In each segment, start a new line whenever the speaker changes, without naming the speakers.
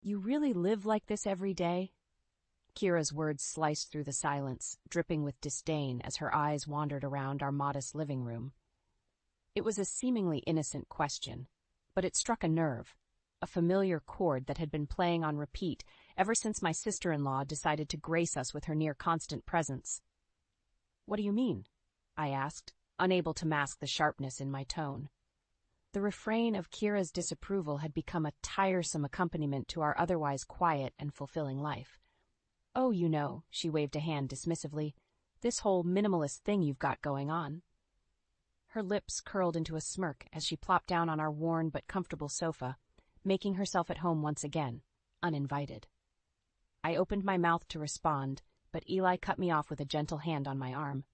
You really live like this every day? Kira's words sliced through the silence, dripping with disdain as her eyes wandered around our modest living room. It was a seemingly innocent question, but it struck a nerve, a familiar chord that had been playing on repeat ever since my sister-in-law decided to grace us with her near-constant presence. "What do you mean?" I asked, unable to mask the sharpness in my tone. The refrain of Kira's disapproval had become a tiresome accompaniment to our otherwise quiet and fulfilling life. "Oh, you know," she waved a hand dismissively, "this whole minimalist thing you've got going on." Her lips curled into a smirk as she plopped down on our worn but comfortable sofa, making herself at home once again, uninvited. I opened my mouth to respond, but Eli cut me off with a gentle hand on my arm.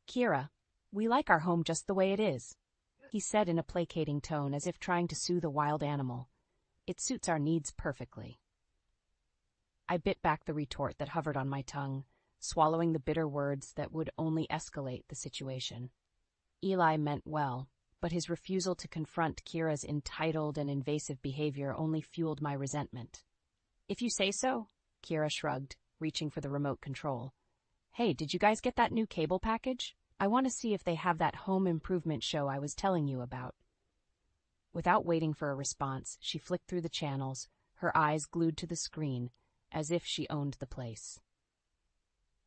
"Kira, we like our home just the way it is," he said in a placating tone as if trying to soothe a wild animal. "It suits our needs perfectly." I bit back the retort that hovered on my tongue, swallowing the bitter words that would only escalate the situation. Eli meant well, but his refusal to confront Kira's entitled and invasive behavior only fueled my resentment. "If you say so," Kira shrugged, reaching for the remote control. "Hey, did you guys get that new cable package? I want to see if they have that home improvement show I was telling you about." Without waiting for a response, she flicked through the channels, her eyes glued to the screen, as if she owned the place.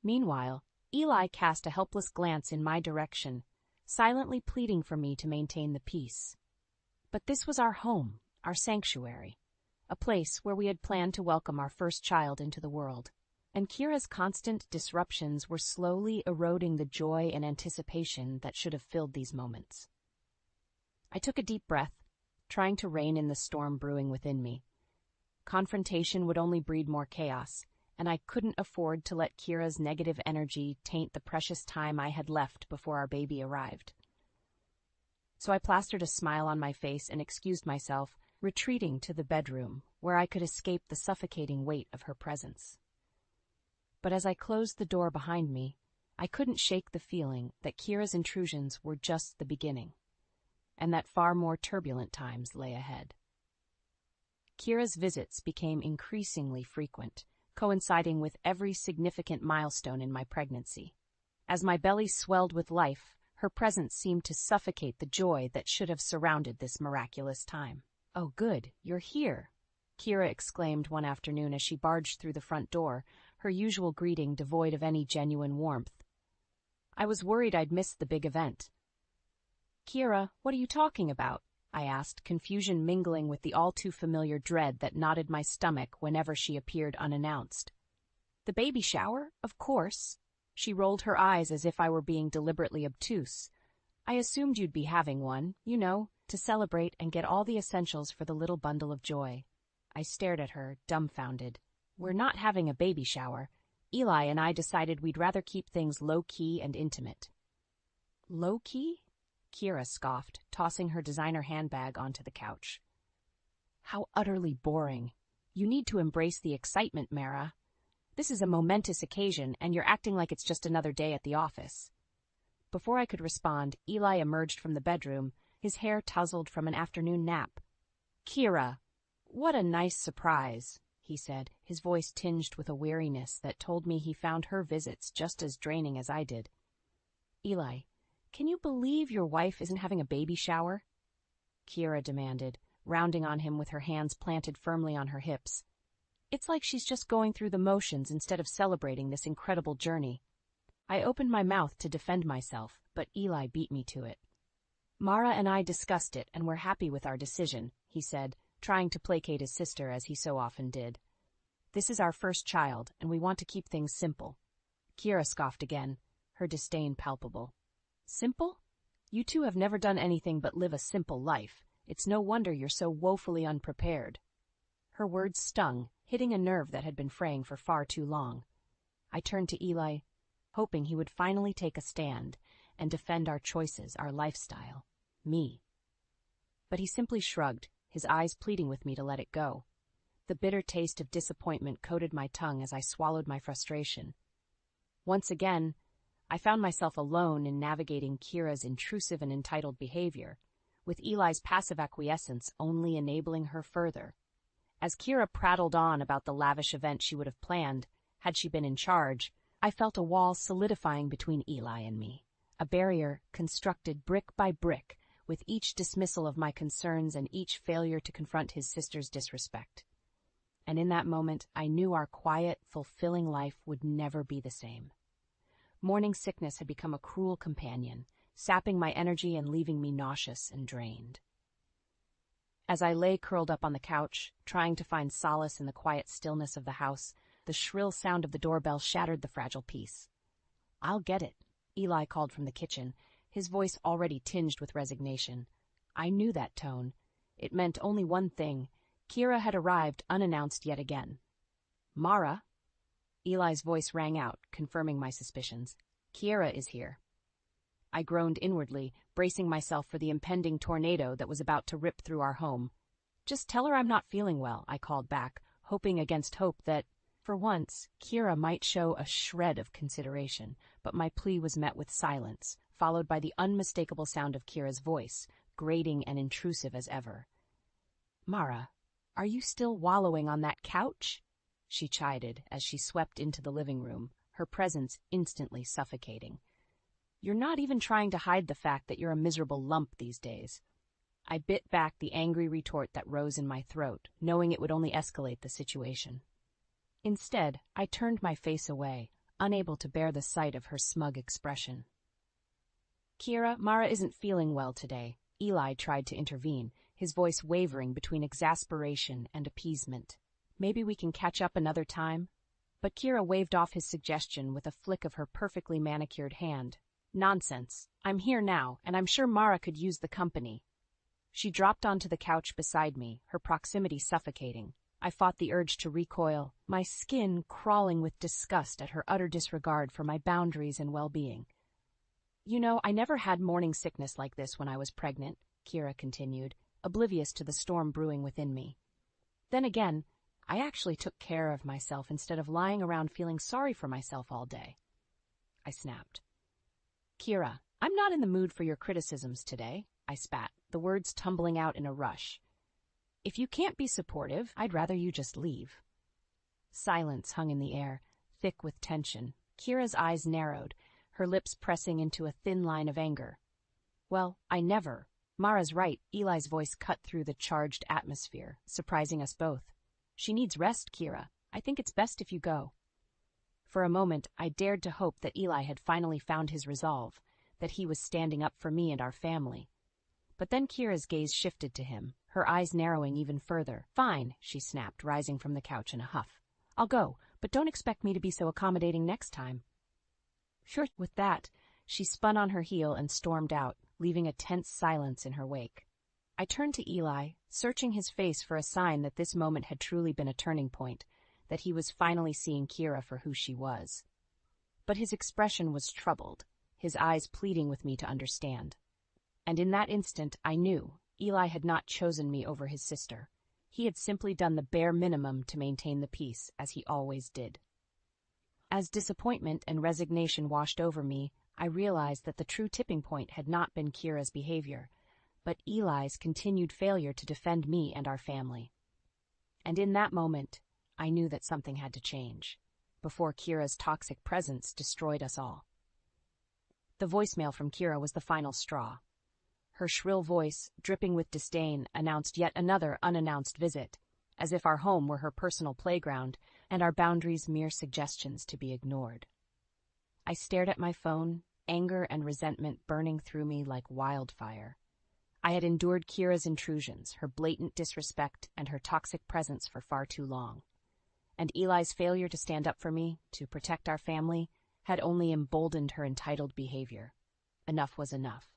Meanwhile, Eli cast a helpless glance in my direction, silently pleading for me to maintain the peace. But this was our home, our sanctuary, a place where we had planned to welcome our first child into the world, and Kira's constant disruptions were slowly eroding the joy and anticipation that should have filled these moments. I took a deep breath, trying to rein in the storm brewing within me. Confrontation would only breed more chaos, and I couldn't afford to let Kira's negative energy taint the precious time I had left before our baby arrived. So I plastered a smile on my face and excused myself, retreating to the bedroom, where I could escape the suffocating weight of her presence. But as I closed the door behind me, I couldn't shake the feeling that Kira's intrusions were just the beginning, and that far more turbulent times lay ahead. Kira's visits became increasingly frequent, coinciding with every significant milestone in my pregnancy. As my belly swelled with life, her presence seemed to suffocate the joy that should have surrounded this miraculous time. "Oh, good, you're here," Kira exclaimed one afternoon as she barged through the front door, her usual greeting devoid of any genuine warmth. I was worried I'd missed the big event. "Kira, what are you talking about?" I asked, confusion mingling with the all-too-familiar dread that knotted my stomach whenever she appeared unannounced. "The baby shower, of course." She rolled her eyes as if I were being deliberately obtuse. "I assumed you'd be having one, you know, to celebrate and get all the essentials for the little bundle of joy." I stared at her, dumbfounded. "We're not having a baby shower. Eli and I decided we'd rather keep things low-key and intimate." "Low-key?" Kira scoffed, tossing her designer handbag onto the couch. "How utterly boring. You need to embrace the excitement, Mara. This is a momentous occasion, and you're acting like it's just another day at the office." Before I could respond, Eli emerged from the bedroom, his hair tousled from an afternoon nap. "Kira, what a nice surprise," he said, his voice tinged with a weariness that told me he found her visits just as draining as I did. "Eli, can you believe your wife isn't having a baby shower?" Kira demanded, rounding on him with her hands planted firmly on her hips. "It's like she's just going through the motions instead of celebrating this incredible journey." I opened my mouth to defend myself, but Eli beat me to it. "Mara and I discussed it, and we're happy with our decision," he said, trying to placate his sister as he so often did. "This is our first child, and we want to keep things simple." Kira scoffed again, her disdain palpable. "Simple? You two have never done anything but live a simple life. It's no wonder you're so woefully unprepared." Her words stung, hitting a nerve that had been fraying for far too long. I turned to Eli, hoping he would finally take a stand and defend our choices, our lifestyle, me. But he simply shrugged, his eyes pleading with me to let it go. The bitter taste of disappointment coated my tongue as I swallowed my frustration. Once again, I found myself alone in navigating Kira's intrusive and entitled behavior, with Eli's passive acquiescence only enabling her further. As Kira prattled on about the lavish event she would have planned, had she been in charge, I felt a wall solidifying between Eli and me, a barrier constructed brick by brick with each dismissal of my concerns and each failure to confront his sister's disrespect. And in that moment, I knew our quiet, fulfilling life would never be the same. Morning sickness had become a cruel companion, sapping my energy and leaving me nauseous and drained. As I lay curled up on the couch, trying to find solace in the quiet stillness of the house, the shrill sound of the doorbell shattered the fragile peace. "I'll get it," Eli called from the kitchen, his voice already tinged with resignation. I knew that tone. It meant only one thing. Kira had arrived unannounced yet again. "Mara?" Eli's voice rang out, confirming my suspicions. "Kira is here." I groaned inwardly, bracing myself for the impending tornado that was about to rip through our home. "Just tell her I'm not feeling well," I called back, hoping against hope that, for once, Kira might show a shred of consideration, but my plea was met with silence, followed by the unmistakable sound of Kira's voice, grating and intrusive as ever. "Mara, are you still wallowing on that couch?" she chided as she swept into the living room, her presence instantly suffocating. "You're not even trying to hide the fact that you're a miserable lump these days." I bit back the angry retort that rose in my throat, knowing it would only escalate the situation. Instead, I turned my face away, unable to bear the sight of her smug expression. "Kira, Mara isn't feeling well today," Eli tried to intervene, his voice wavering between exasperation and appeasement. "Maybe we can catch up another time?" But Kira waved off his suggestion with a flick of her perfectly manicured hand. "Nonsense. I'm here now, and I'm sure Mara could use the company." She dropped onto the couch beside me, her proximity suffocating. I fought the urge to recoil, my skin crawling with disgust at her utter disregard for my boundaries and well-being. "You know, I never had morning sickness like this when I was pregnant," Kira continued, oblivious to the storm brewing within me. "Then again, I actually took care of myself instead of lying around feeling sorry for myself all day." I snapped. "Kira, I'm not in the mood for your criticisms today," I spat, the words tumbling out in a rush. "If you can't be supportive, I'd rather you just leave." Silence hung in the air, thick with tension. Kira's eyes narrowed, her lips pressing into a thin line of anger. "Well, I never." Mara's right, Eli's voice cut through the charged atmosphere, surprising us both. "She needs rest, Kira. I think it's best if you go." For a moment, I dared to hope that Eli had finally found his resolve, that he was standing up for me and our family. But then Kira's gaze shifted to him, her eyes narrowing even further. "Fine," she snapped, rising from the couch in a huff. "I'll go, but don't expect me to be so accommodating next time." Sure. With that, she spun on her heel and stormed out, leaving a tense silence in her wake. I turned to Eli, searching his face for a sign that this moment had truly been a turning point, that he was finally seeing Kira for who she was. But his expression was troubled, his eyes pleading with me to understand. And in that instant, I knew Eli had not chosen me over his sister. He had simply done the bare minimum to maintain the peace, as he always did. As disappointment and resignation washed over me, I realized that the true tipping point had not been Kira's behavior, but Eli's continued failure to defend me and our family. And in that moment, I knew that something had to change, before Kira's toxic presence destroyed us all. The voicemail from Kira was the final straw. Her shrill voice, dripping with disdain, announced yet another unannounced visit, as if our home were her personal playground and our boundaries mere suggestions to be ignored. I stared at my phone, anger and resentment burning through me like wildfire. I had endured Kira's intrusions, her blatant disrespect, and her toxic presence for far too long. And Eli's failure to stand up for me, to protect our family, had only emboldened her entitled behavior. Enough was enough.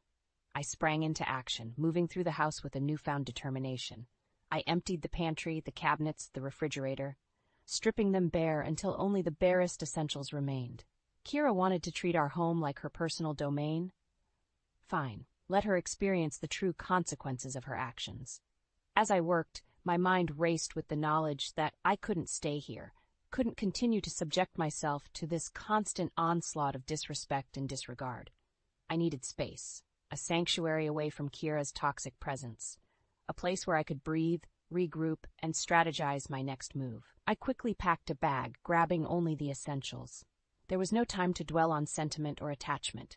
I sprang into action, moving through the house with a newfound determination. I emptied the pantry, the cabinets, the refrigerator, stripping them bare until only the barest essentials remained. Kira wanted to treat our home like her personal domain. Fine, let her experience the true consequences of her actions. As I worked, my mind raced with the knowledge that I couldn't stay here, couldn't continue to subject myself to this constant onslaught of disrespect and disregard. I needed space, a sanctuary away from Kira's toxic presence, a place where I could breathe, regroup, and strategize my next move. I quickly packed a bag, grabbing only the essentials. There was no time to dwell on sentiment or attachment.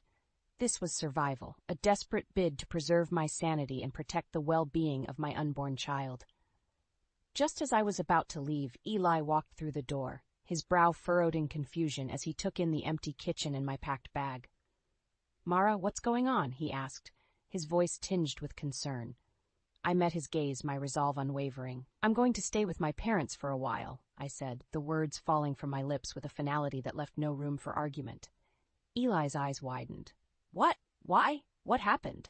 This was survival, a desperate bid to preserve my sanity and protect the well-being of my unborn child. Just as I was about to leave, Eli walked through the door, his brow furrowed in confusion as he took in the empty kitchen and my packed bag. "Mara, what's going on?" he asked, his voice tinged with concern. I met his gaze, my resolve unwavering. "I'm going to stay with my parents for a while," I said, the words falling from my lips with a finality that left no room for argument. Eli's eyes widened. "What? Why? What happened?"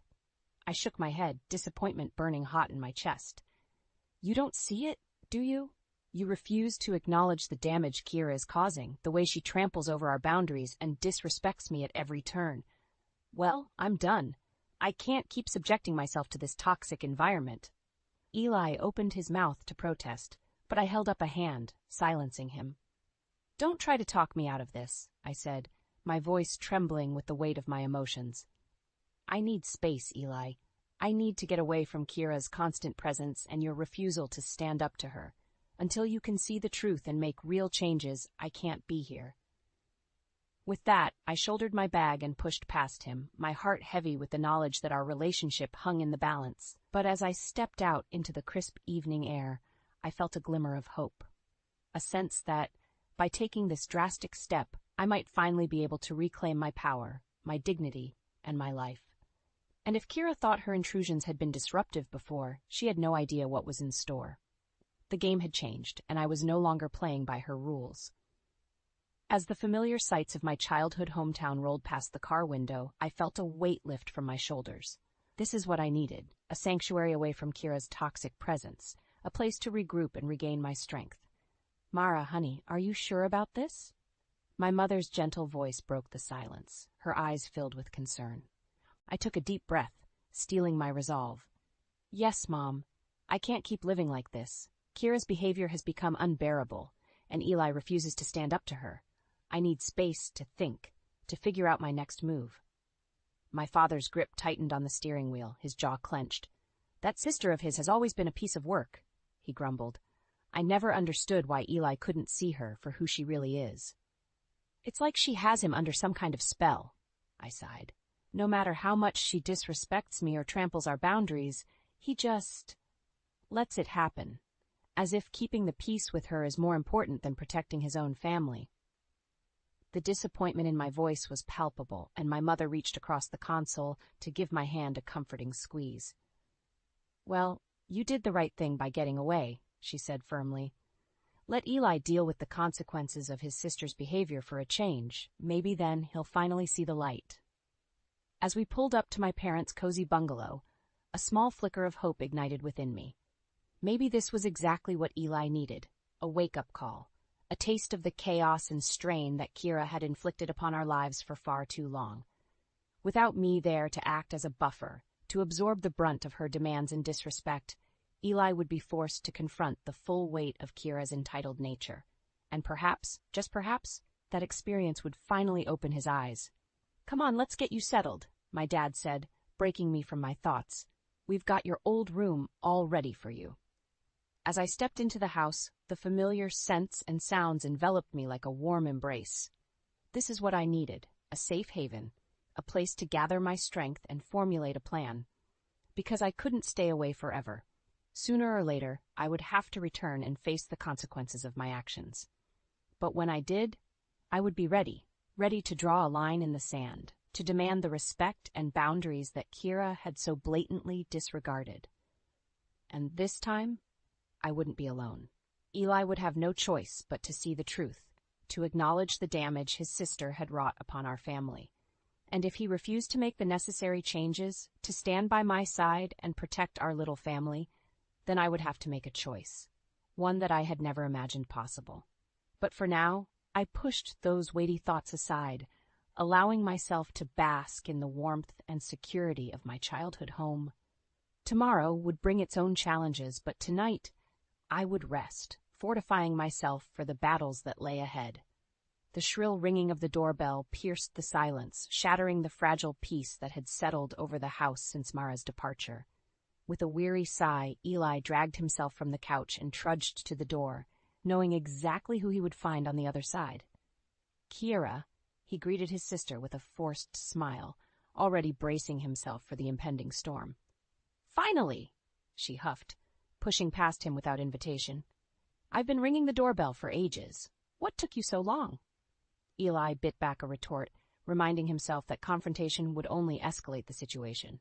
I shook my head, disappointment burning hot in my chest. "You don't see it, do you? You refuse to acknowledge the damage Kira is causing, the way she tramples over our boundaries and disrespects me at every turn. Well, I'm done. I can't keep subjecting myself to this toxic environment." Eli opened his mouth to protest, but I held up a hand, silencing him. "Don't try to talk me out of this," I said, my voice trembling with the weight of my emotions. "I need space, Eli. I need to get away from Kira's constant presence and your refusal to stand up to her. Until you can see the truth and make real changes, I can't be here." With that, I shouldered my bag and pushed past him, my heart heavy with the knowledge that our relationship hung in the balance. But as I stepped out into the crisp evening air, I felt a glimmer of hope. A sense that, by taking this drastic step, I might finally be able to reclaim my power, my dignity, and my life. And if Kira thought her intrusions had been disruptive before, she had no idea what was in store. The game had changed, and I was no longer playing by her rules. As the familiar sights of my childhood hometown rolled past the car window, I felt a weight lift from my shoulders. This is what I needed, a sanctuary away from Kira's toxic presence, a place to regroup and regain my strength. "Mara, honey, are you sure about this?" My mother's gentle voice broke the silence, her eyes filled with concern. I took a deep breath, steeling my resolve. "Yes, Mom. I can't keep living like this. Kira's behavior has become unbearable, and Eli refuses to stand up to her. I need space to think, to figure out my next move." My father's grip tightened on the steering wheel, his jaw clenched. "That sister of his has always been a piece of work," he grumbled. "I never understood why Eli couldn't see her for who she really is." "It's like she has him under some kind of spell," I sighed. "No matter how much she disrespects me or tramples our boundaries, he just lets it happen, as if keeping the peace with her is more important than protecting his own family." The disappointment in my voice was palpable, and my mother reached across the console to give my hand a comforting squeeze. "Well, you did the right thing by getting away," she said firmly. "Let Eli deal with the consequences of his sister's behavior for a change. Maybe then he'll finally see the light." As we pulled up to my parents' cozy bungalow, a small flicker of hope ignited within me. Maybe this was exactly what Eli needed, a wake-up call, a taste of the chaos and strain that Kira had inflicted upon our lives for far too long. Without me there to act as a buffer, to absorb the brunt of her demands and disrespect, Eli would be forced to confront the full weight of Kira's entitled nature. And perhaps, just perhaps, that experience would finally open his eyes. "Come on, let's get you settled," my dad said, breaking me from my thoughts. "We've got your old room all ready for you." As I stepped into the house, the familiar scents and sounds enveloped me like a warm embrace. This is what I needed, a safe haven, a place to gather my strength and formulate a plan. Because I couldn't stay away forever. Sooner or later, I would have to return and face the consequences of my actions. But when I did, I would be ready to draw a line in the sand, to demand the respect and boundaries that Kira had so blatantly disregarded. And this time, I wouldn't be alone. Eli would have no choice but to see the truth, to acknowledge the damage his sister had wrought upon our family. And if he refused to make the necessary changes, to stand by my side and protect our little family, then I would have to make a choice, one that I had never imagined possible. But for now, I pushed those weighty thoughts aside, allowing myself to bask in the warmth and security of my childhood home. Tomorrow would bring its own challenges, but tonight, I would rest, fortifying myself for the battles that lay ahead. The shrill ringing of the doorbell pierced the silence, shattering the fragile peace that had settled over the house since Mara's departure. With a weary sigh, Eli dragged himself from the couch and trudged to the door, knowing exactly who he would find on the other side. Kira, he greeted his sister with a forced smile, already bracing himself for the impending storm. "Finally!" she huffed, pushing past him without invitation. "I've been ringing the doorbell for ages. What took you so long?" Eli bit back a retort, reminding himself that confrontation would only escalate the situation.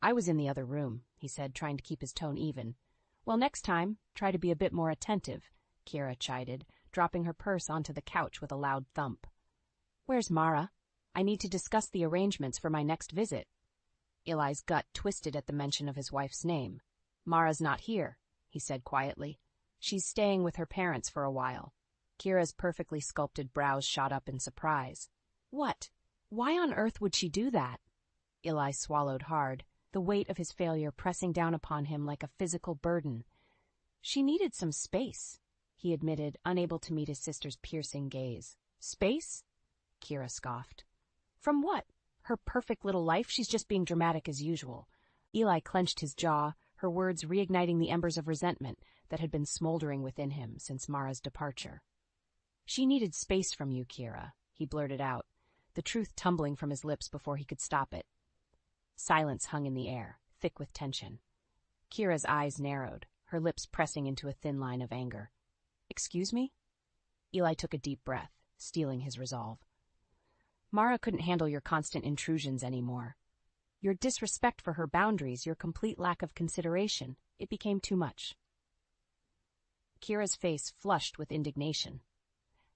"I was in the other room," he said, trying to keep his tone even. "Well, next time, try to be a bit more attentive," Kira chided, dropping her purse onto the couch with a loud thump. "Where's Mara? I need to discuss the arrangements for my next visit." Eli's gut twisted at the mention of his wife's name. "Mara's not here," he said quietly. "She's staying with her parents for a while." Kira's perfectly sculpted brows shot up in surprise. "What? Why on earth would she do that?" Eli swallowed hard, the weight of his failure pressing down upon him like a physical burden. "She needed some space," he admitted, unable to meet his sister's piercing gaze. "Space?" Kira scoffed. "From what? Her perfect little life? She's just being dramatic as usual." Eli clenched his jaw, her words reigniting the embers of resentment that had been smoldering within him since Mara's departure. "She needed space from you, Kira," he blurted out, the truth tumbling from his lips before he could stop it. Silence hung in the air, thick with tension. Kira's eyes narrowed, her lips pressing into a thin line of anger. "Excuse me?" Eli took a deep breath, steeling his resolve. "Mara couldn't handle your constant intrusions anymore. Your disrespect for her boundaries, your complete lack of consideration, it became too much." Kira's face flushed with indignation.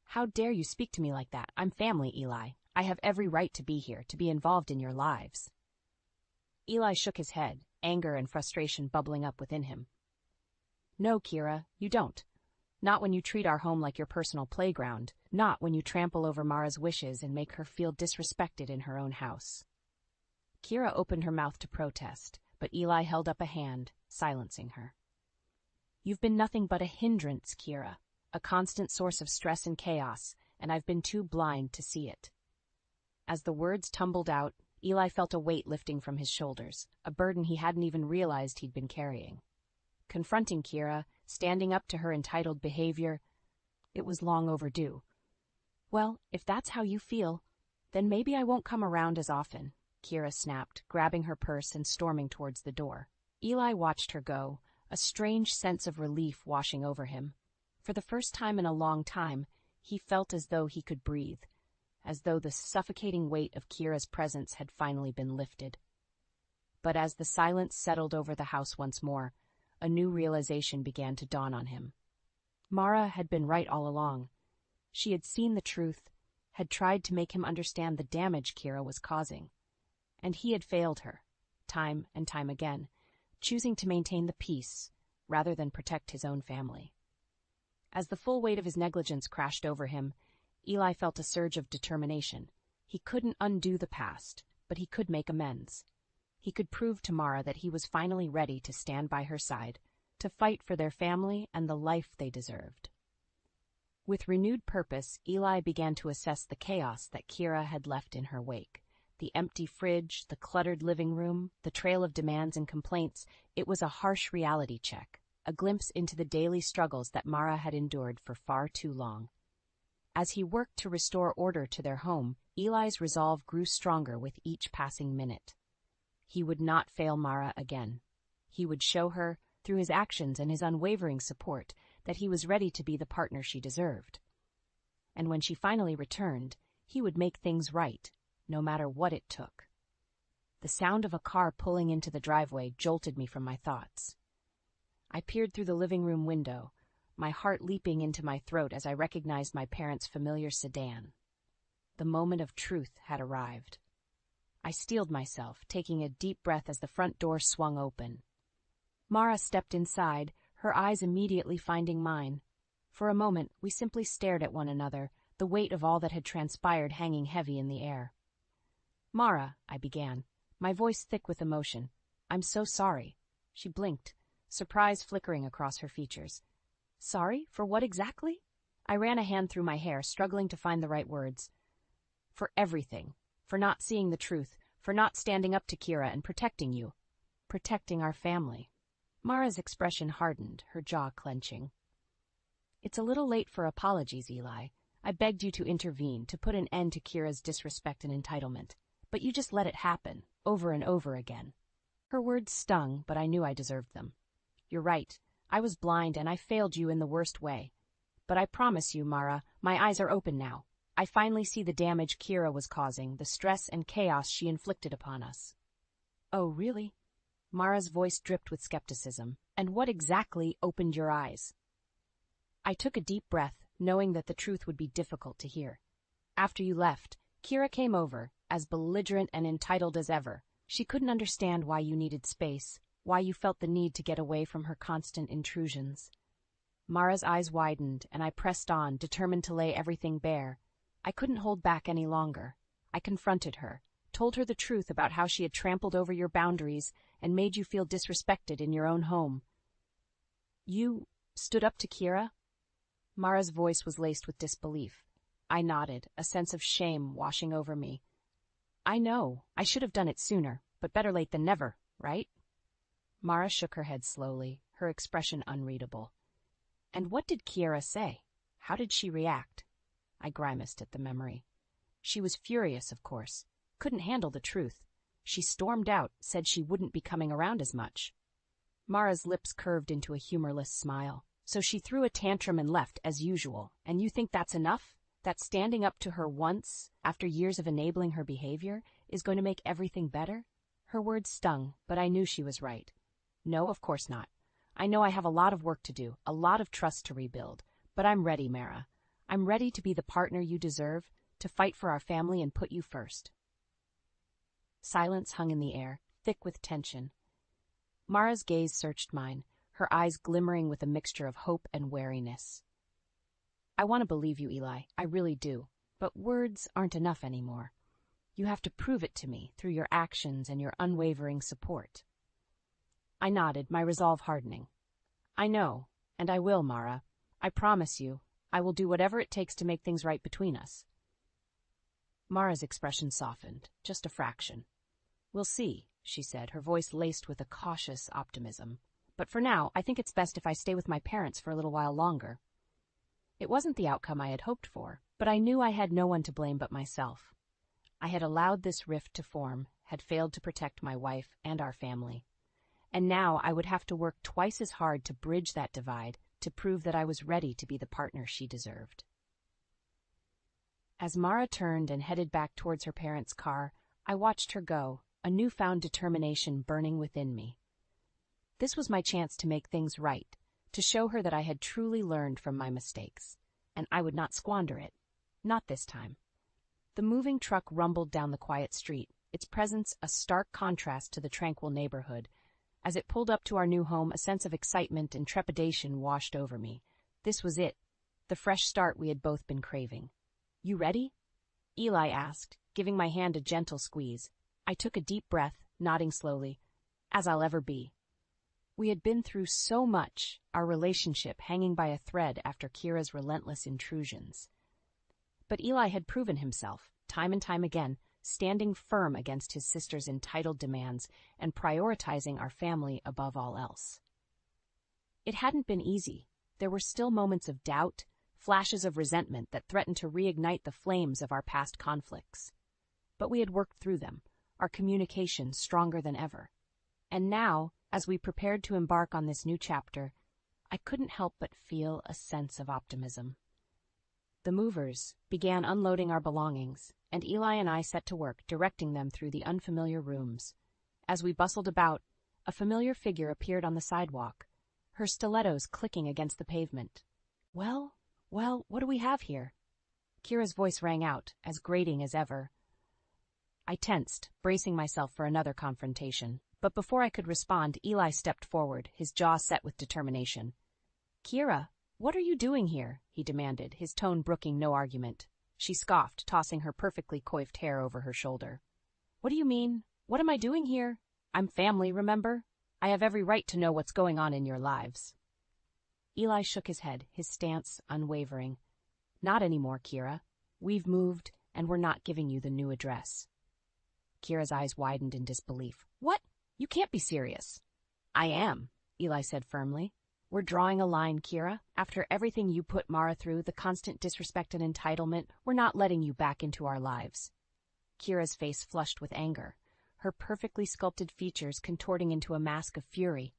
"How dare you speak to me like that? I'm family, Eli. I have every right to be here, to be involved in your lives." Eli shook his head, anger and frustration bubbling up within him. "No, Kira, you don't. Not when you treat our home like your personal playground. Not when you trample over Mara's wishes and make her feel disrespected in her own house." Kira opened her mouth to protest, but Eli held up a hand, silencing her. "You've been nothing but a hindrance, Kira, a constant source of stress and chaos, and I've been too blind to see it." As the words tumbled out, Eli felt a weight lifting from his shoulders, a burden he hadn't even realized he'd been carrying. Confronting Kira, standing up to her entitled behavior, it was long overdue. "Well, if that's how you feel, then maybe I won't come around as often," Kira snapped, grabbing her purse and storming towards the door. Eli watched her go, a strange sense of relief washing over him. For the first time in a long time, he felt as though he could breathe, as though the suffocating weight of Kira's presence had finally been lifted. But as the silence settled over the house once more, a new realization began to dawn on him. Mara had been right all along. She had seen the truth, had tried to make him understand the damage Kira was causing. And he had failed her, time and time again, choosing to maintain the peace rather than protect his own family. As the full weight of his negligence crashed over him, Eli felt a surge of determination. He couldn't undo the past, but he could make amends. He could prove to Mara that he was finally ready to stand by her side, to fight for their family and the life they deserved. With renewed purpose, Eli began to assess the chaos that Kira had left in her wake. The empty fridge, the cluttered living room, the trail of demands and complaints, it was a harsh reality check, a glimpse into the daily struggles that Mara had endured for far too long. As he worked to restore order to their home, Eli's resolve grew stronger with each passing minute. He would not fail Mara again. He would show her, through his actions and his unwavering support, that he was ready to be the partner she deserved. And when she finally returned, he would make things right, no matter what it took. The sound of a car pulling into the driveway jolted me from my thoughts. I peered through the living room window, my heart leaping into my throat as I recognized my parents' familiar sedan. The moment of truth had arrived. I steeled myself, taking a deep breath as the front door swung open. Mara stepped inside, her eyes immediately finding mine. For a moment, we simply stared at one another, the weight of all that had transpired hanging heavy in the air. "Mara," I began, my voice thick with emotion, "I'm so sorry." She blinked, surprise flickering across her features. "Sorry? For what exactly?" I ran a hand through my hair, struggling to find the right words. "For everything. For not seeing the truth, for not standing up to Kira and protecting you." protecting our family. Mara's expression hardened, her jaw clenching. It's a little late for apologies, Eli. I begged you to intervene, to put an end to Kira's disrespect and entitlement, but you just let it happen, over and over again. Her words stung, but I knew I deserved them. You're right. I was blind and I failed you in the worst way. But I promise you, Mara, my eyes are open now. I finally see the damage Kira was causing, the stress and chaos she inflicted upon us. Oh, really? Mara's voice dripped with skepticism. And what exactly opened your eyes? I took a deep breath, knowing that the truth would be difficult to hear. After you left, Kira came over, as belligerent and entitled as ever. She couldn't understand why you needed space, why you felt the need to get away from her constant intrusions. Mara's eyes widened, and I pressed on, determined to lay everything bare. I couldn't hold back any longer. I confronted her, told her the truth about how she had trampled over your boundaries and made you feel disrespected in your own home. You stood up to Kira? Mara's voice was laced with disbelief. I nodded, a sense of shame washing over me. I know, I should have done it sooner, but better late than never, right? Mara shook her head slowly, her expression unreadable. And what did Kira say? How did she react? I grimaced at the memory. She was furious, of course. Couldn't handle the truth. She stormed out, said she wouldn't be coming around as much. Mara's lips curved into a humorless smile. So she threw a tantrum and left, as usual. And you think that's enough? That standing up to her once, after years of enabling her behavior, is going to make everything better? Her words stung, but I knew she was right. No, of course not. I know I have a lot of work to do, a lot of trust to rebuild. But I'm ready, Mara. I'm ready to be the partner you deserve, to fight for our family and put you first. Silence hung in the air, thick with tension. Mara's gaze searched mine, her eyes glimmering with a mixture of hope and wariness. I want to believe you, Eli, I really do, but words aren't enough anymore. You have to prove it to me through your actions and your unwavering support. I nodded, my resolve hardening. I know, and I will, Mara. I promise you, I will do whatever it takes to make things right between us. Mara's expression softened, just a fraction. We'll see, she said, her voice laced with a cautious optimism. But for now, I think it's best if I stay with my parents for a little while longer. It wasn't the outcome I had hoped for, but I knew I had no one to blame but myself. I had allowed this rift to form, had failed to protect my wife and our family. And now I would have to work twice as hard to bridge that divide, to prove that I was ready to be the partner she deserved. As Mara turned and headed back towards her parents' car, I watched her go, a newfound determination burning within me. This was my chance to make things right, to show her that I had truly learned from my mistakes, and I would not squander it. Not this time. The moving truck rumbled down the quiet street, its presence a stark contrast to the tranquil neighborhood. As it pulled up to our new home, a sense of excitement and trepidation washed over me. This was it, the fresh start we had both been craving. You ready? Eli asked, giving my hand a gentle squeeze. I took a deep breath, nodding slowly. As I'll ever be. We had been through so much, our relationship hanging by a thread after Kira's relentless intrusions. But Eli had proven himself, time and time again, standing firm against his sister's entitled demands and prioritizing our family above all else. It hadn't been easy. There were still moments of doubt, flashes of resentment that threatened to reignite the flames of our past conflicts. But we had worked through them, our communication stronger than ever. And now, as we prepared to embark on this new chapter, I couldn't help but feel a sense of optimism. The movers began unloading our belongings, and Eli and I set to work, directing them through the unfamiliar rooms. As we bustled about, a familiar figure appeared on the sidewalk, her stilettos clicking against the pavement. Well, what do we have here? Kira's voice rang out, as grating as ever. I tensed, bracing myself for another confrontation. But before I could respond, Eli stepped forward, his jaw set with determination. Kira, what are you doing here? He demanded, his tone brooking no argument. She scoffed, tossing her perfectly coiffed hair over her shoulder. What do you mean? What am I doing here? I'm family, remember? I have every right to know what's going on in your lives. Eli shook his head, his stance unwavering. Not anymore, Kira. We've moved, and we're not giving you the new address. Kira's eyes widened in disbelief. What? You can't be serious. I am, Eli said firmly. We're drawing a line, Kira. After everything you put Mara through, the constant disrespect and entitlement, we're not letting you back into our lives. Kira's face flushed with anger, her perfectly sculpted features contorting into a mask of fury.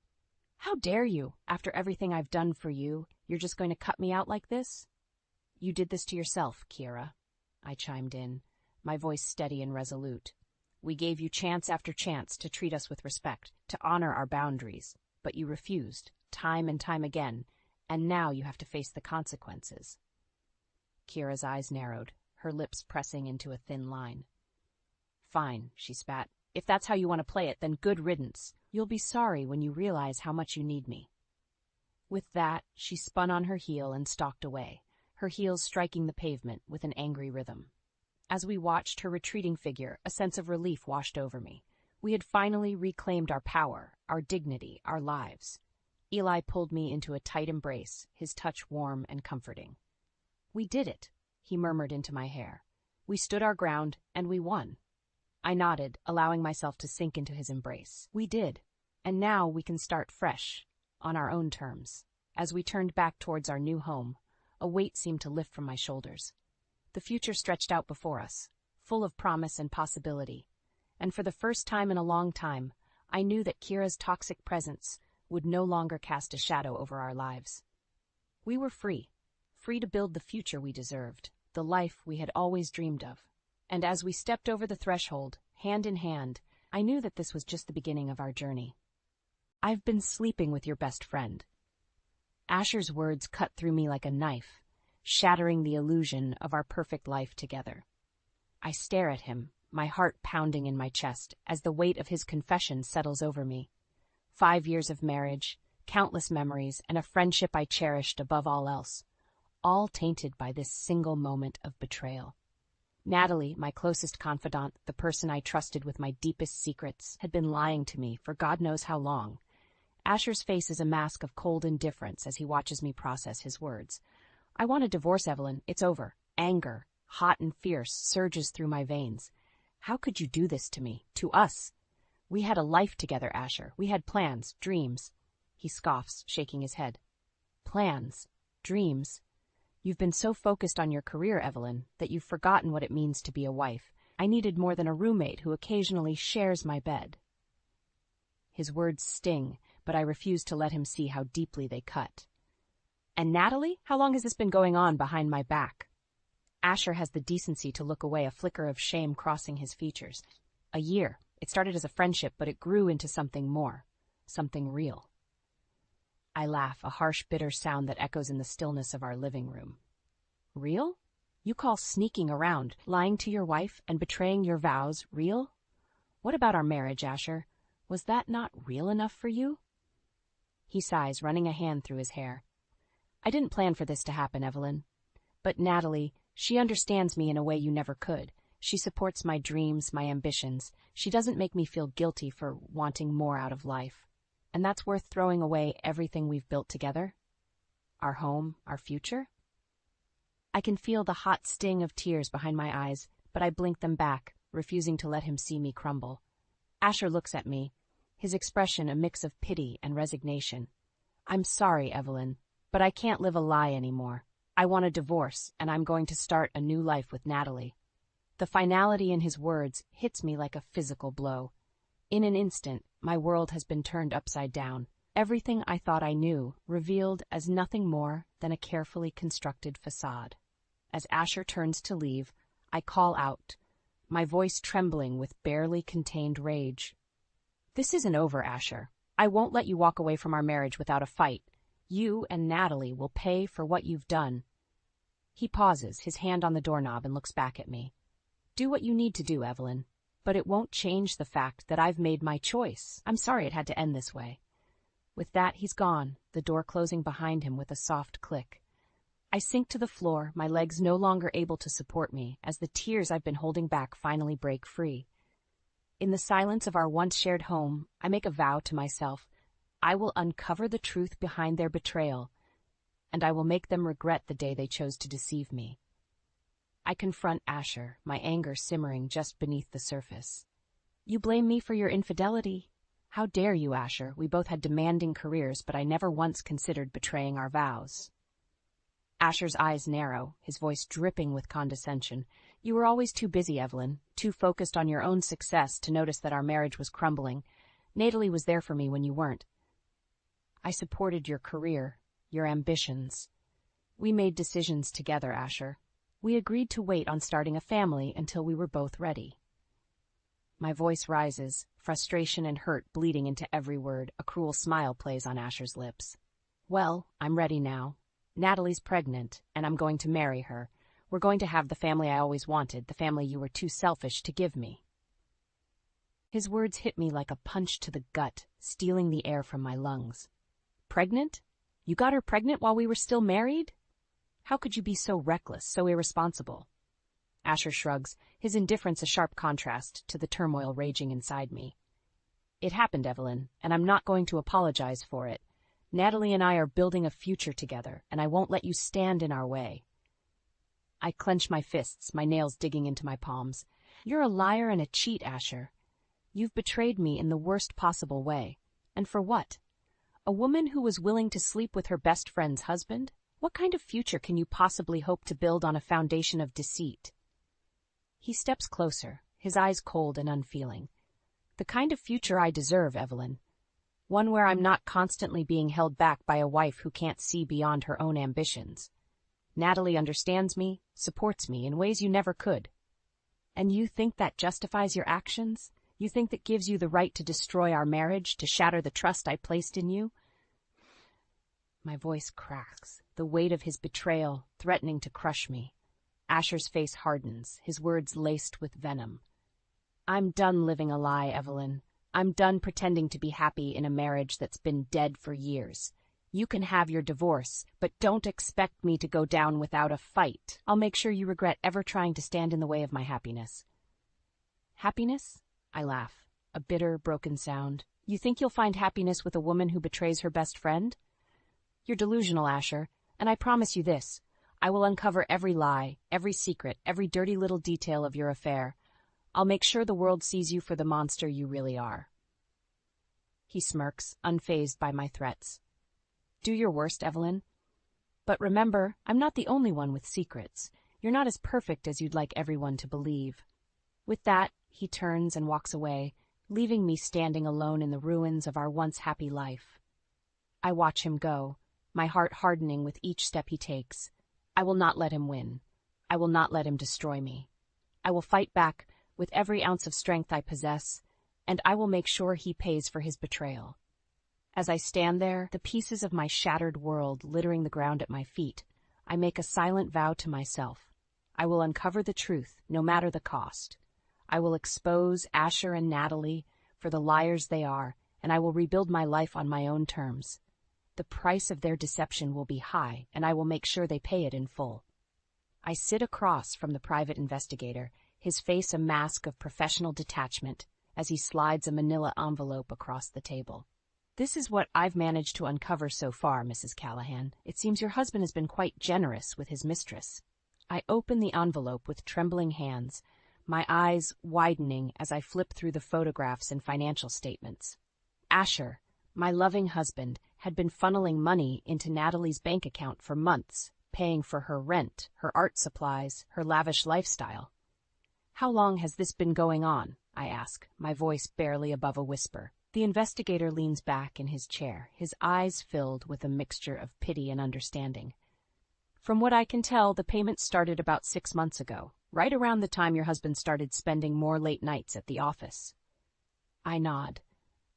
How dare you? After everything I've done for you, you're just going to cut me out like this? You did this to yourself, Kira, I chimed in, my voice steady and resolute. We gave you chance after chance to treat us with respect, to honor our boundaries, but you refused, time and time again, and now you have to face the consequences. Kira's eyes narrowed, her lips pressing into a thin line. Fine, she spat. If that's how you want to play it, then good riddance. You'll be sorry when you realize how much you need me. With that, she spun on her heel and stalked away, her heels striking the pavement with an angry rhythm. As we watched her retreating figure, a sense of relief washed over me. We had finally reclaimed our power, our dignity, our lives. Eli pulled me into a tight embrace, his touch warm and comforting. We did it, he murmured into my hair. We stood our ground, and we won. I nodded, allowing myself to sink into his embrace. We did, and now we can start fresh, on our own terms. As we turned back towards our new home, a weight seemed to lift from my shoulders. The future stretched out before us, full of promise and possibility, and for the first time in a long time, I knew that Kira's toxic presence would no longer cast a shadow over our lives. We were free to build the future we deserved, the life we had always dreamed of. And as we stepped over the threshold, hand in hand, I knew that this was just the beginning of our journey. I've been sleeping with your best friend. Asher's words cut through me like a knife, shattering the illusion of our perfect life together. I stare at him, my heart pounding in my chest as the weight of his confession settles over me. 5 years of marriage, countless memories, and a friendship I cherished above all else, all tainted by this single moment of betrayal. Natalie, my closest confidant, the person I trusted with my deepest secrets, had been lying to me for God knows how long. Asher's face is a mask of cold indifference as he watches me process his words. I want a divorce, Evelyn. It's over. Anger, hot and fierce, surges through my veins. How could you do this to me, to us? We had a life together, Asher. We had plans, dreams. He scoffs, shaking his head. Plans, dreams. You've been so focused on your career, Evelyn, that you've forgotten what it means to be a wife. I needed more than a roommate who occasionally shares my bed. His words sting, but I refuse to let him see how deeply they cut. And Natalie? How long has this been going on behind my back? Asher has the decency to look away, a flicker of shame crossing his features. A year. It started as a friendship, but it grew into something more. Something real. I laugh, a harsh, bitter sound that echoes in the stillness of our living room. Real? You call sneaking around, lying to your wife, and betraying your vows real? What about our marriage, Asher? Was that not real enough for you? He sighs, running a hand through his hair. I didn't plan for this to happen, Evelyn. But Natalie, she understands me in a way you never could. She supports my dreams, my ambitions. She doesn't make me feel guilty for wanting more out of life. And that's worth throwing away everything we've built together? Our home, our future? I can feel the hot sting of tears behind my eyes, but I blink them back, refusing to let him see me crumble. Asher looks at me, his expression a mix of pity and resignation. I'm sorry, Evelyn, but I can't live a lie anymore. I want a divorce, and I'm going to start a new life with Natalie. The finality in his words hits me like a physical blow. In an instant, my world has been turned upside down. Everything I thought I knew, revealed as nothing more than a carefully constructed facade. As Asher turns to leave, I call out, my voice trembling with barely contained rage. This isn't over, Asher. I won't let you walk away from our marriage without a fight. You and Natalie will pay for what you've done. He pauses, his hand on the doorknob, and looks back at me. Do what you need to do, Evelyn. But it won't change the fact that I've made my choice. I'm sorry it had to end this way. With that, he's gone, the door closing behind him with a soft click. I sink to the floor, my legs no longer able to support me, as the tears I've been holding back finally break free. In the silence of our once shared home, I make a vow to myself. I will uncover the truth behind their betrayal, and I will make them regret the day they chose to deceive me. I confront Asher, my anger simmering just beneath the surface. You blame me for your infidelity. How dare you, Asher? We both had demanding careers, but I never once considered betraying our vows. Asher's eyes narrow, his voice dripping with condescension. You were always too busy, Evelyn, too focused on your own success to notice that our marriage was crumbling. Natalie was there for me when you weren't. I supported your career, your ambitions. We made decisions together, Asher. We agreed to wait on starting a family until we were both ready. My voice rises, frustration and hurt bleeding into every word. A cruel smile plays on Asher's lips. Well, I'm ready now. Natalie's pregnant, and I'm going to marry her. We're going to have the family I always wanted, the family you were too selfish to give me. His words hit me like a punch to the gut, stealing the air from my lungs. Pregnant? You got her pregnant while we were still married? How could you be so reckless, so irresponsible? Asher shrugs, his indifference a sharp contrast to the turmoil raging inside me. It happened, Evelyn, and I'm not going to apologize for it. Natalie and I are building a future together, and I won't let you stand in our way. I clench my fists, my nails digging into my palms. You're a liar and a cheat, Asher. You've betrayed me in the worst possible way. And for what? A woman who was willing to sleep with her best friend's husband? What kind of future can you possibly hope to build on a foundation of deceit? He steps closer, his eyes cold and unfeeling. The kind of future I deserve, Evelyn. One where I'm not constantly being held back by a wife who can't see beyond her own ambitions. Natalie understands me, supports me in ways you never could. And you think that justifies your actions? You think that gives you the right to destroy our marriage, to shatter the trust I placed in you? My voice cracks, the weight of his betrayal threatening to crush me. Asher's face hardens, his words laced with venom. I'm done living a lie, Evelyn. I'm done pretending to be happy in a marriage that's been dead for years. You can have your divorce, but don't expect me to go down without a fight. I'll make sure you regret ever trying to stand in the way of my happiness. Happiness? I laugh, a bitter, broken sound. You think you'll find happiness with a woman who betrays her best friend? You're delusional, Asher, and I promise you this. I will uncover every lie, every secret, every dirty little detail of your affair. I'll make sure the world sees you for the monster you really are. He smirks, unfazed by my threats. Do your worst, Evelyn. But remember, I'm not the only one with secrets. You're not as perfect as you'd like everyone to believe. With that, he turns and walks away, leaving me standing alone in the ruins of our once happy life. I watch him go, my heart hardening with each step he takes. I will not let him win. I will not let him destroy me. I will fight back with every ounce of strength I possess, and I will make sure he pays for his betrayal. As I stand there, the pieces of my shattered world littering the ground at my feet, I make a silent vow to myself. I will uncover the truth, no matter the cost. I will expose Asher and Natalie for the liars they are, and I will rebuild my life on my own terms. The price of their deception will be high, and I will make sure they pay it in full. I sit across from the private investigator, his face a mask of professional detachment, as he slides a manila envelope across the table. This is what I've managed to uncover so far, Mrs. Callahan. It seems your husband has been quite generous with his mistress. I open the envelope with trembling hands, my eyes widening as I flip through the photographs and financial statements. Asher, my loving husband, had been funneling money into Natalie's bank account for months, paying for her rent, her art supplies, her lavish lifestyle. How long has this been going on? I ask, my voice barely above a whisper. The investigator leans back in his chair, his eyes filled with a mixture of pity and understanding. From what I can tell, the payment started about 6 months ago, right around the time your husband started spending more late nights at the office. I nod,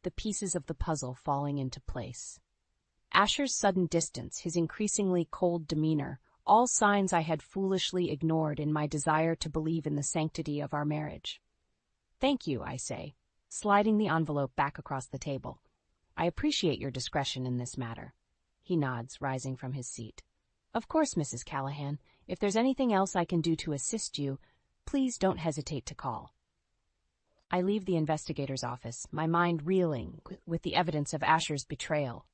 the pieces of the puzzle falling into place. Asher's sudden distance, his increasingly cold demeanor, all signs I had foolishly ignored in my desire to believe in the sanctity of our marriage. Thank you, I say, sliding the envelope back across the table. I appreciate your discretion in this matter. He nods, rising from his seat. Of course, Mrs. Callahan. If there's anything else I can do to assist you, please don't hesitate to call. I leave the investigator's office, my mind reeling with the evidence of Asher's betrayal.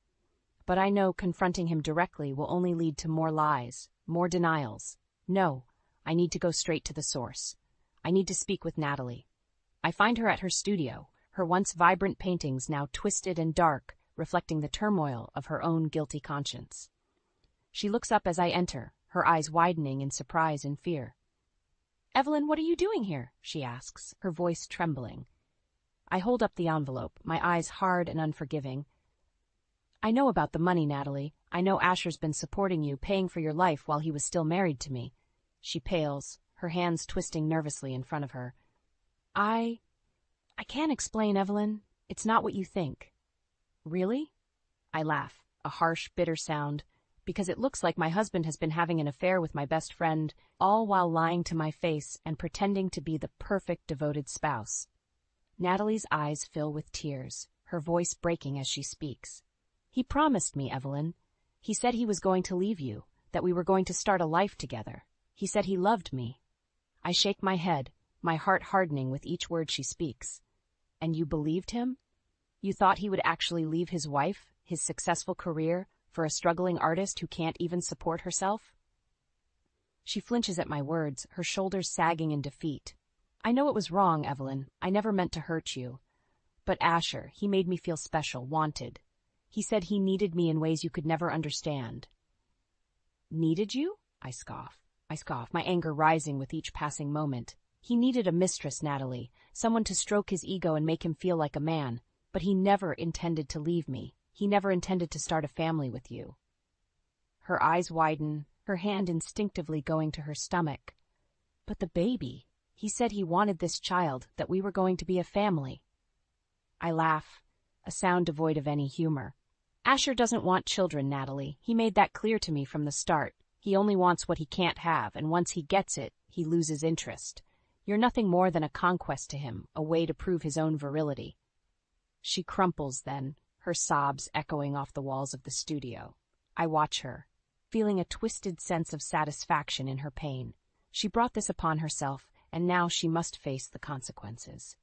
But I know confronting him directly will only lead to more lies, more denials. No, I need to go straight to the source. I need to speak with Natalie. I find her at her studio, her once vibrant paintings now twisted and dark, reflecting the turmoil of her own guilty conscience. She looks up as I enter, her eyes widening in surprise and fear. "Evelyn, what are you doing here?" she asks, her voice trembling. I hold up the envelope, my eyes hard and unforgiving. "I know about the money, Natalie. I know Asher's been supporting you, paying for your life while he was still married to me." She pales, her hands twisting nervously in front of her. I can't explain, Evelyn. It's not what you think." "Really?" I laugh, a harsh, bitter sound, because it looks like my husband has been having an affair with my best friend, all while lying to my face and pretending to be the perfect devoted spouse. Natalie's eyes fill with tears, her voice breaking as she speaks. "He promised me, Evelyn. He said he was going to leave you, that we were going to start a life together. He said he loved me." I shake my head, my heart hardening with each word she speaks. "And you believed him? You thought he would actually leave his wife, his successful career, for a struggling artist who can't even support herself?" She flinches at my words, her shoulders sagging in defeat. "I know it was wrong, Evelyn. I never meant to hurt you. But Asher, he made me feel special, wanted. He said he needed me in ways you could never understand." "Needed you?" I scoff, my anger rising with each passing moment. "He needed a mistress, Natalie, someone to stroke his ego and make him feel like a man. But he never intended to leave me. He never intended to start a family with you." Her eyes widen, her hand instinctively going to her stomach. "But the baby. He said he wanted this child, that we were going to be a family." I laugh, a sound devoid of any humor. "Asher doesn't want children, Natalie. He made that clear to me from the start. He only wants what he can't have, and once he gets it, he loses interest. You're nothing more than a conquest to him, a way to prove his own virility." She crumples then, her sobs echoing off the walls of the studio. I watch her, feeling a twisted sense of satisfaction in her pain. She brought this upon herself, and now she must face the consequences.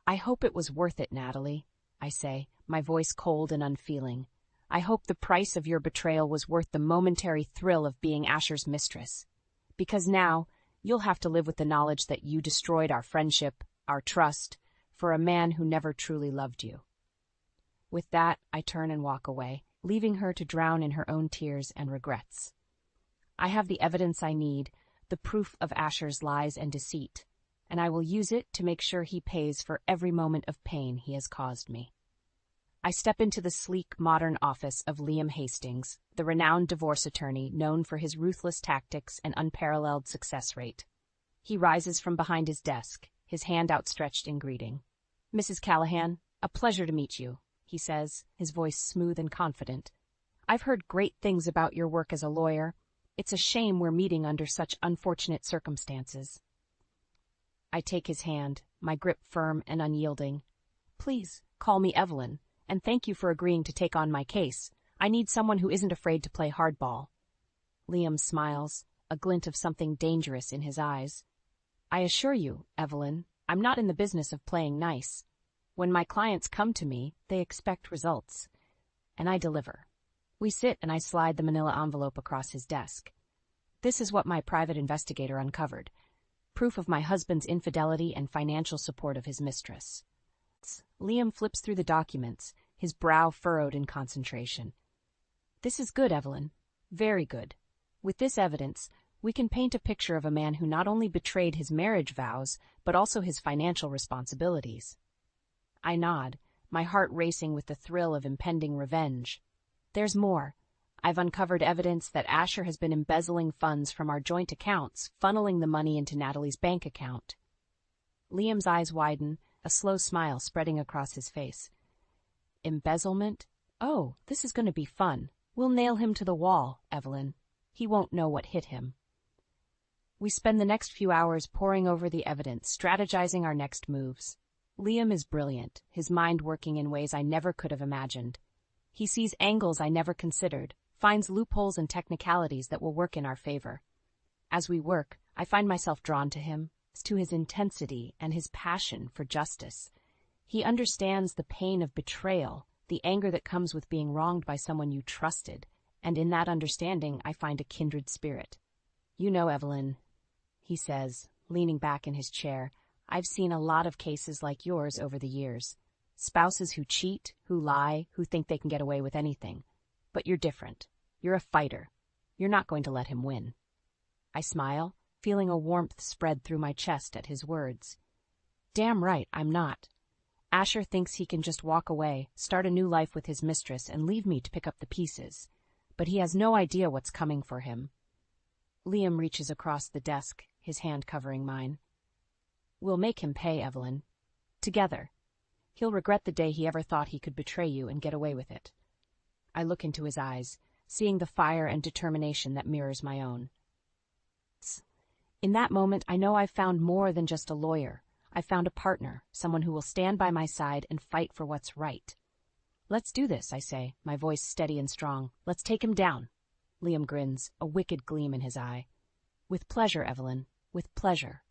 "I hope it was worth it, Natalie," I say, my voice cold and unfeeling. "I hope the price of your betrayal was worth the momentary thrill of being Asher's mistress. Because now, you'll have to live with the knowledge that you destroyed our friendship, our trust, for a man who never truly loved you." With that, I turn and walk away, leaving her to drown in her own tears and regrets. I have the evidence I need, the proof of Asher's lies and deceit, and I will use it to make sure he pays for every moment of pain he has caused me. I step into the sleek, modern office of Liam Hastings, the renowned divorce attorney known for his ruthless tactics and unparalleled success rate. He rises from behind his desk, his hand outstretched in greeting. "Mrs. Callahan, a pleasure to meet you," he says, his voice smooth and confident. "I've heard great things about your work as a lawyer. It's a shame we're meeting under such unfortunate circumstances." I take his hand, my grip firm and unyielding. "Please, call me Evelyn, and thank you for agreeing to take on my case. I need someone who isn't afraid to play hardball." Liam smiles, a glint of something dangerous in his eyes. "I assure you, Evelyn, I'm not in the business of playing nice. When my clients come to me, they expect results, and I deliver." We sit and I slide the manila envelope across his desk. This is what my private investigator uncovered. Proof of my husband's infidelity and financial support of his mistress. Liam flips through the documents, his brow furrowed in concentration. "This is good, Evelyn. Very good. With this evidence, we can paint a picture of a man who not only betrayed his marriage vows, but also his financial responsibilities." I nod, my heart racing with the thrill of impending revenge. "There's more. I've uncovered evidence that Asher has been embezzling funds from our joint accounts, funneling the money into Natalie's bank account." Liam's eyes widen, a slow smile spreading across his face. "Embezzlement? Oh, this is going to be fun. We'll nail him to the wall, Evelyn. He won't know what hit him." We spend the next few hours poring over the evidence, strategizing our next moves. Liam is brilliant, his mind working in ways I never could have imagined. He sees angles I never considered, finds loopholes and technicalities that will work in our favor. As we work, I find myself drawn to him, to his intensity and his passion for justice. He understands the pain of betrayal, the anger that comes with being wronged by someone you trusted, and in that understanding I find a kindred spirit. "You know, Evelyn," he says, leaning back in his chair, I've seen a lot of cases like yours over the years. Spouses who cheat, who lie, who think they can get away with anything. But you're different. You're a fighter. You're not going to let him win. I smile, feeling a warmth spread through my chest at his words. Damn right, I'm not. Asher thinks he can just walk away, start a new life with his mistress, and leave me to pick up the pieces. But he has no idea what's coming for him. Liam reaches across the desk, his hand covering mine. We'll make him pay, Evelyn. Together. He'll regret the day he ever thought he could betray you and get away with it. I look into his eyes, seeing the fire and determination that mirrors my own. In that moment, I know I've found more than just a lawyer. I've found a partner, someone who will stand by my side and fight for what's right. Let's do this, I say, my voice steady and strong. Let's take him down. Liam grins, a wicked gleam in his eye. With pleasure, Evelyn, with pleasure.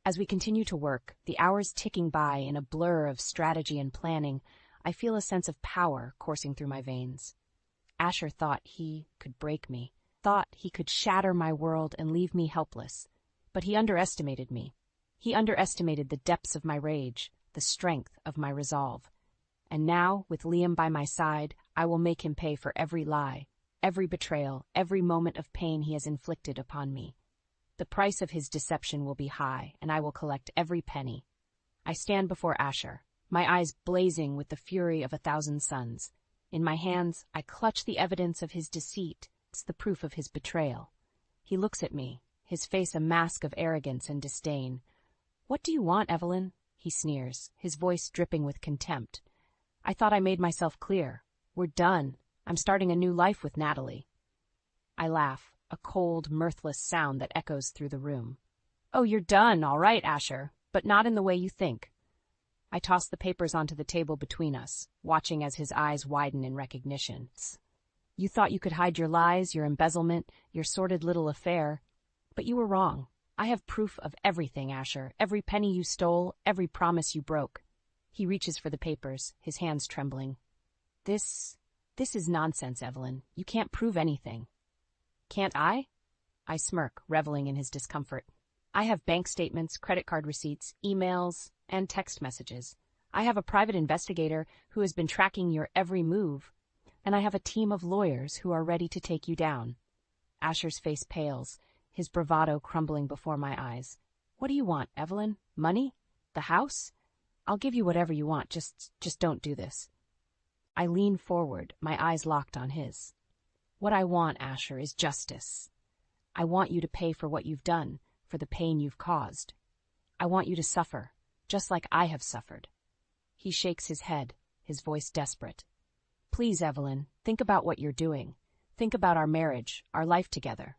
As we continue to work, the hours ticking by in a blur of strategy and planning, I feel a sense of power coursing through my veins. Asher thought he could break me, thought he could shatter my world and leave me helpless. But he underestimated me. He underestimated the depths of my rage, the strength of my resolve. And now, with Liam by my side, I will make him pay for every lie, every betrayal, every moment of pain he has inflicted upon me. The price of his deception will be high, and I will collect every penny. I stand before Asher, my eyes blazing with the fury of 1,000 suns. In my hands, I clutch the evidence of his deceit. It's the proof of his betrayal. He looks at me, his face a mask of arrogance and disdain. What do you want, Evelyn? He sneers, his voice dripping with contempt. I thought I made myself clear. We're done. I'm starting a new life with Natalie. I laugh, a cold, mirthless sound that echoes through the room. Oh, you're done, all right, Asher, but not in the way you think. I toss the papers onto the table between us, watching as his eyes widen in recognition. You thought you could hide your lies, your embezzlement, your sordid little affair, but you were wrong. I have proof of everything, Asher, every penny you stole, every promise you broke. He reaches for the papers, his hands trembling. This is nonsense, Evelyn. You can't prove anything. Can't I? I smirk, reveling in his discomfort. I have bank statements, credit card receipts, emails, and text messages. I have a private investigator who has been tracking your every move, and I have a team of lawyers who are ready to take you down. Asher's face pales, his bravado crumbling before my eyes. What do you want, Evelyn? Money? The house? I'll give you whatever you want, just don't do this. I lean forward, my eyes locked on his. What I want, Asher, is justice. I want you to pay for what you've done, for the pain you've caused. I want you to suffer, just like I have suffered. He shakes his head, his voice desperate. Please, Evelyn, think about what you're doing. Think about our marriage, our life together.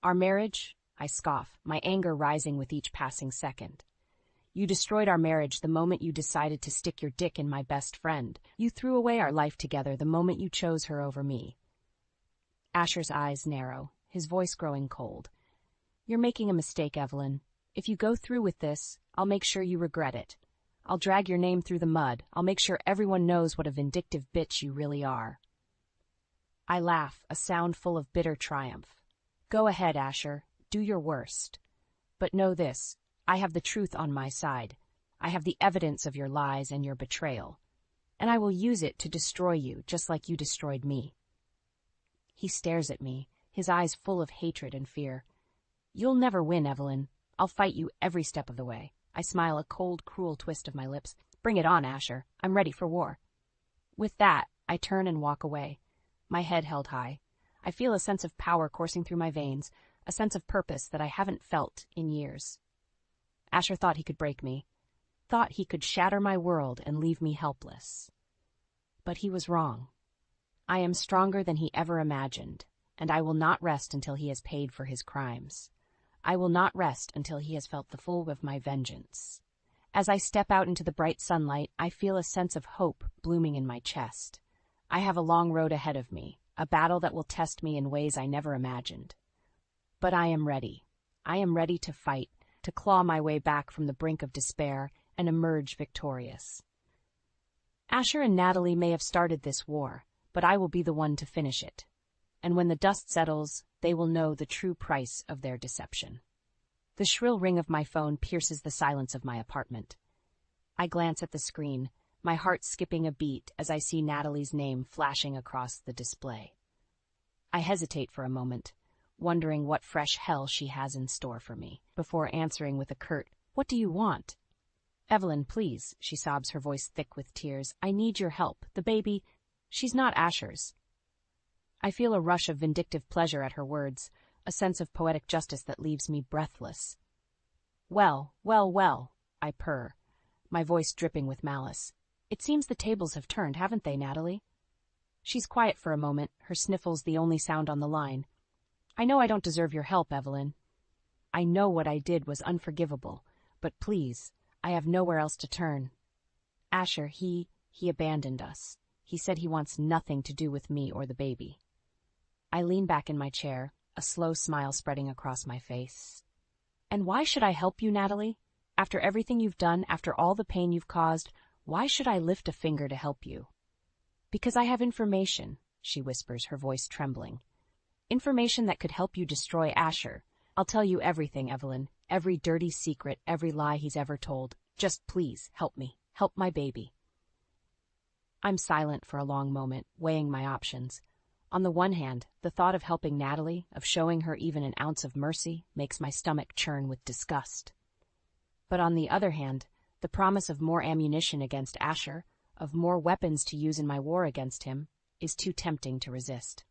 Our marriage? I scoff, my anger rising with each passing second. You destroyed our marriage the moment you decided to stick your dick in my best friend. You threw away our life together the moment you chose her over me. Asher's eyes narrow, his voice growing cold. You're making a mistake, Evelyn. If you go through with this, I'll make sure you regret it. I'll drag your name through the mud. I'll make sure everyone knows what a vindictive bitch you really are. I laugh, a sound full of bitter triumph. Go ahead, Asher. Do your worst. But know this. I have the truth on my side. I have the evidence of your lies and your betrayal. And I will use it to destroy you, just like you destroyed me. He stares at me, his eyes full of hatred and fear. You'll never win, Evelyn. I'll fight you every step of the way. I smile, a cold, cruel twist of my lips. Bring it on, Asher. I'm ready for war. With that, I turn and walk away, my head held high. I feel a sense of power coursing through my veins, a sense of purpose that I haven't felt in years. Asher thought he could break me, thought he could shatter my world and leave me helpless. But he was wrong. I am stronger than he ever imagined, and I will not rest until he has paid for his crimes. I will not rest until he has felt the full of my vengeance. As I step out into the bright sunlight, I feel a sense of hope blooming in my chest. I have a long road ahead of me, a battle that will test me in ways I never imagined. But I am ready. I am ready to fight, to claw my way back from the brink of despair and emerge victorious. Asher and Natalie may have started this war, but I will be the one to finish it. And when the dust settles, they will know the true price of their deception. The shrill ring of my phone pierces the silence of my apartment. I glance at the screen, my heart skipping a beat as I see Natalie's name flashing across the display. I hesitate for a moment, wondering what fresh hell she has in store for me, before answering with a curt, "What do you want?" "Evelyn, please," she sobs, her voice thick with tears. "I need your help. The baby, she's not Asher's." I feel a rush of vindictive pleasure at her words, a sense of poetic justice that leaves me breathless. "Well, well, well," I purr, my voice dripping with malice. "It seems the tables have turned, haven't they, Natalie?" She's quiet for a moment, her sniffles the only sound on the line. "I know I don't deserve your help, Evelyn. I know what I did was unforgivable, but please, I have nowhere else to turn. Asher, he abandoned us. He said he wants nothing to do with me or the baby." I lean back in my chair, a slow smile spreading across my face. "And why should I help you, Natalie? After everything you've done, after all the pain you've caused, why should I lift a finger to help you?" "Because I have information," she whispers, her voice trembling. "Information that could help you destroy Asher. I'll tell you everything, Evelyn, every dirty secret, every lie he's ever told. Just please, help me. Help my baby." I'm silent for a long moment, weighing my options. On the one hand, the thought of helping Natalie, of showing her even an ounce of mercy, makes my stomach churn with disgust. But on the other hand, the promise of more ammunition against Asher, of more weapons to use in my war against him, is too tempting to resist.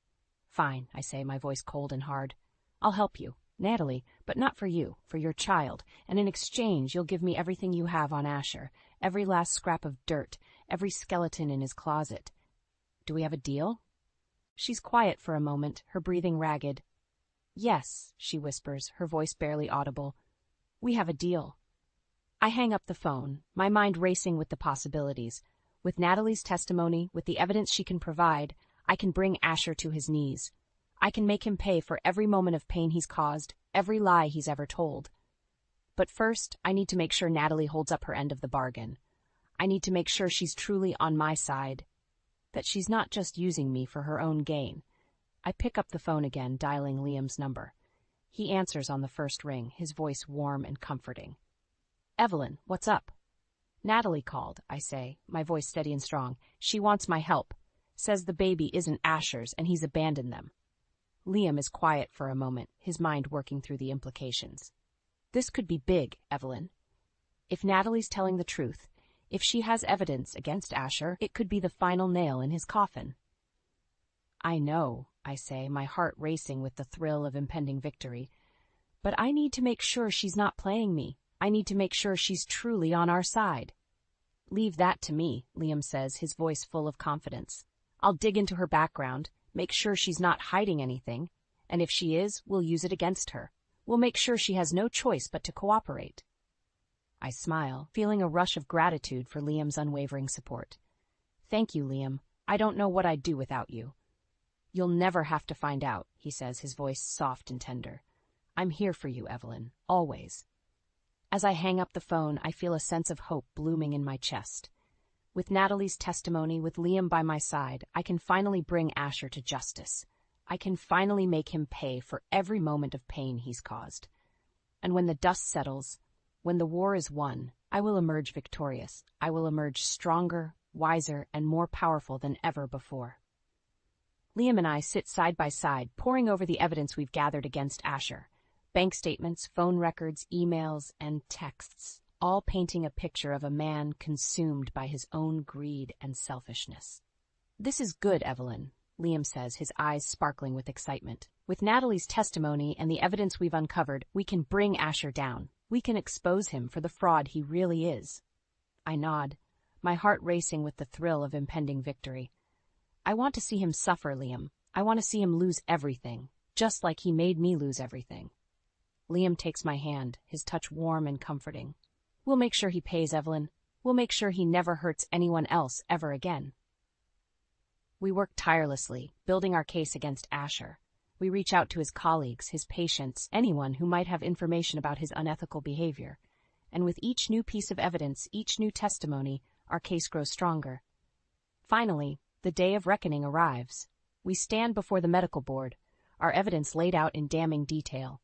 "Fine," I say, my voice cold and hard. "I'll help you, Natalie, but not for you, for your child, and in exchange you'll give me everything you have on Asher, every last scrap of dirt, every skeleton in his closet. Do we have a deal?" She's quiet for a moment, her breathing ragged. "Yes," she whispers, her voice barely audible. "We have a deal." I hang up the phone, my mind racing with the possibilities. With Natalie's testimony, with the evidence she can provide, I can bring Asher to his knees. I can make him pay for every moment of pain he's caused, every lie he's ever told. But first, I need to make sure Natalie holds up her end of the bargain. I need to make sure she's truly on my side, that she's not just using me for her own gain. I pick up the phone again, dialing Liam's number. He answers on the first ring, his voice warm and comforting. "Evelyn, what's up?" "Natalie called," I say, my voice steady and strong. "She wants my help. Says the baby isn't Asher's and he's abandoned them." Liam is quiet for a moment, his mind working through the implications. "This could be big, Evelyn. If Natalie's telling the truth, if she has evidence against Asher, it could be the final nail in his coffin." "I know," I say, my heart racing with the thrill of impending victory. "But I need to make sure she's not playing me. I need to make sure she's truly on our side." "Leave that to me," Liam says, his voice full of confidence. "I'll dig into her background, make sure she's not hiding anything, and if she is, we'll use it against her. We'll make sure she has no choice but to cooperate." I smile, feeling a rush of gratitude for Liam's unwavering support. "Thank you, Liam. I don't know what I'd do without you." "You'll never have to find out," he says, his voice soft and tender. "I'm here for you, Evelyn, always." As I hang up the phone, I feel a sense of hope blooming in my chest. With Natalie's testimony, with Liam by my side, I can finally bring Asher to justice. I can finally make him pay for every moment of pain he's caused. And when the dust settles, when the war is won, I will emerge victorious. I will emerge stronger, wiser, and more powerful than ever before. Liam and I sit side by side, poring over the evidence we've gathered against Asher. Bank statements, phone records, emails, and texts, all painting a picture of a man consumed by his own greed and selfishness. "This is good, Evelyn," Liam says, his eyes sparkling with excitement. "With Natalie's testimony and the evidence we've uncovered, we can bring Asher down. We can expose him for the fraud he really is." I nod, my heart racing with the thrill of impending victory. "I want to see him suffer, Liam. I want to see him lose everything, just like he made me lose everything." Liam takes my hand, his touch warm and comforting. "We'll make sure he pays, Evelyn. We'll make sure he never hurts anyone else ever again." We work tirelessly, building our case against Asher. We reach out to his colleagues, his patients, anyone who might have information about his unethical behavior. And with each new piece of evidence, each new testimony, our case grows stronger. Finally, the day of reckoning arrives. We stand before the medical board, our evidence laid out in damning detail.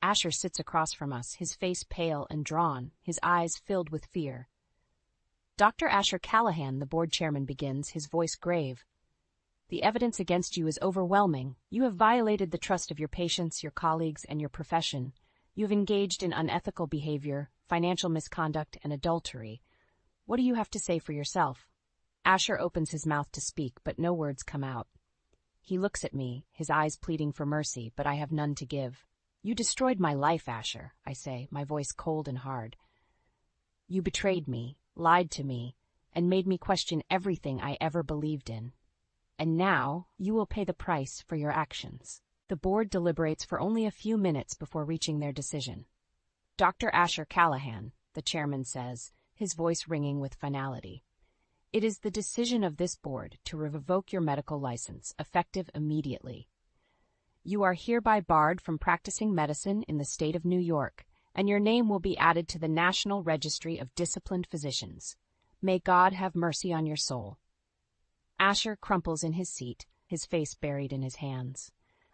Asher sits across from us, his face pale and drawn, his eyes filled with fear. Dr. Asher Callahan, the board chairman begins, his voice grave. The evidence against you is overwhelming. You have violated the trust of your patients, your colleagues, and your profession. You have engaged in unethical behavior, financial misconduct, and adultery. What do you have to say for yourself? Asher opens his mouth to speak, but no words come out. He looks at me, his eyes pleading for mercy, but I have none to give. You destroyed my life, Asher, I say, my voice cold and hard. You betrayed me, lied to me, and made me question everything I ever believed in. And now you will pay the price for your actions. The board deliberates for only a few minutes before reaching their decision. Dr. Asher Callahan, the chairman says, his voice ringing with finality. It is the decision of this board to revoke your medical license, effective immediately. You are hereby barred from practicing medicine in the state of New York, and your name will be added to the National Registry of Disciplined Physicians. May God have mercy on your soul. Asher crumples in his seat, his face buried in his hands.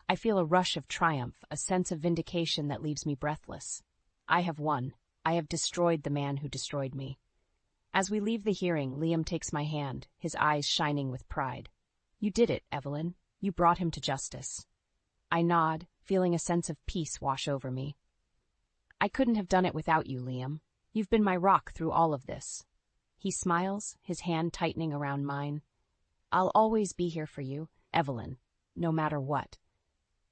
I feel a rush of triumph, a sense of vindication that leaves me breathless. I have won. I have destroyed the man who destroyed me. As we leave the hearing, Liam takes my hand, his eyes shining with pride. You did it, Evelyn. You brought him to justice. I nod, feeling a sense of peace wash over me. I couldn't have done it without you, Liam. You've been my rock through all of this. He smiles, his hand tightening around mine. I'll always be here for you, Evelyn, no matter what.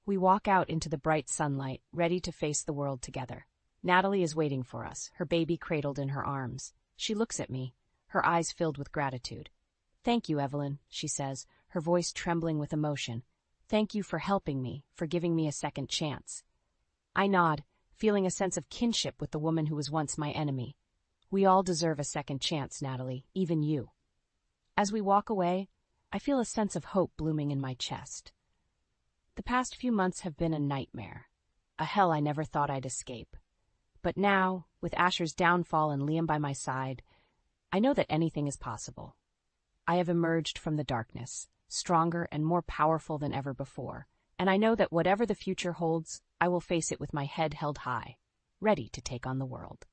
We walk out into the bright sunlight, ready to face the world together. Natalie is waiting for us, her baby cradled in her arms. She looks at me, her eyes filled with gratitude. Thank you, Evelyn, she says, her voice trembling with emotion. Thank you for helping me, for giving me a second chance. I nod, feeling a sense of kinship with the woman who was once my enemy. We all deserve a second chance, Natalie, even you. As we walk away, I feel a sense of hope blooming in my chest. The past few months have been a nightmare, a hell I never thought I'd escape. But now, with Asher's downfall and Liam by my side, I know that anything is possible. I have emerged from the darkness, stronger and more powerful than ever before, and I know that whatever the future holds, I will face it with my head held high, ready to take on the world.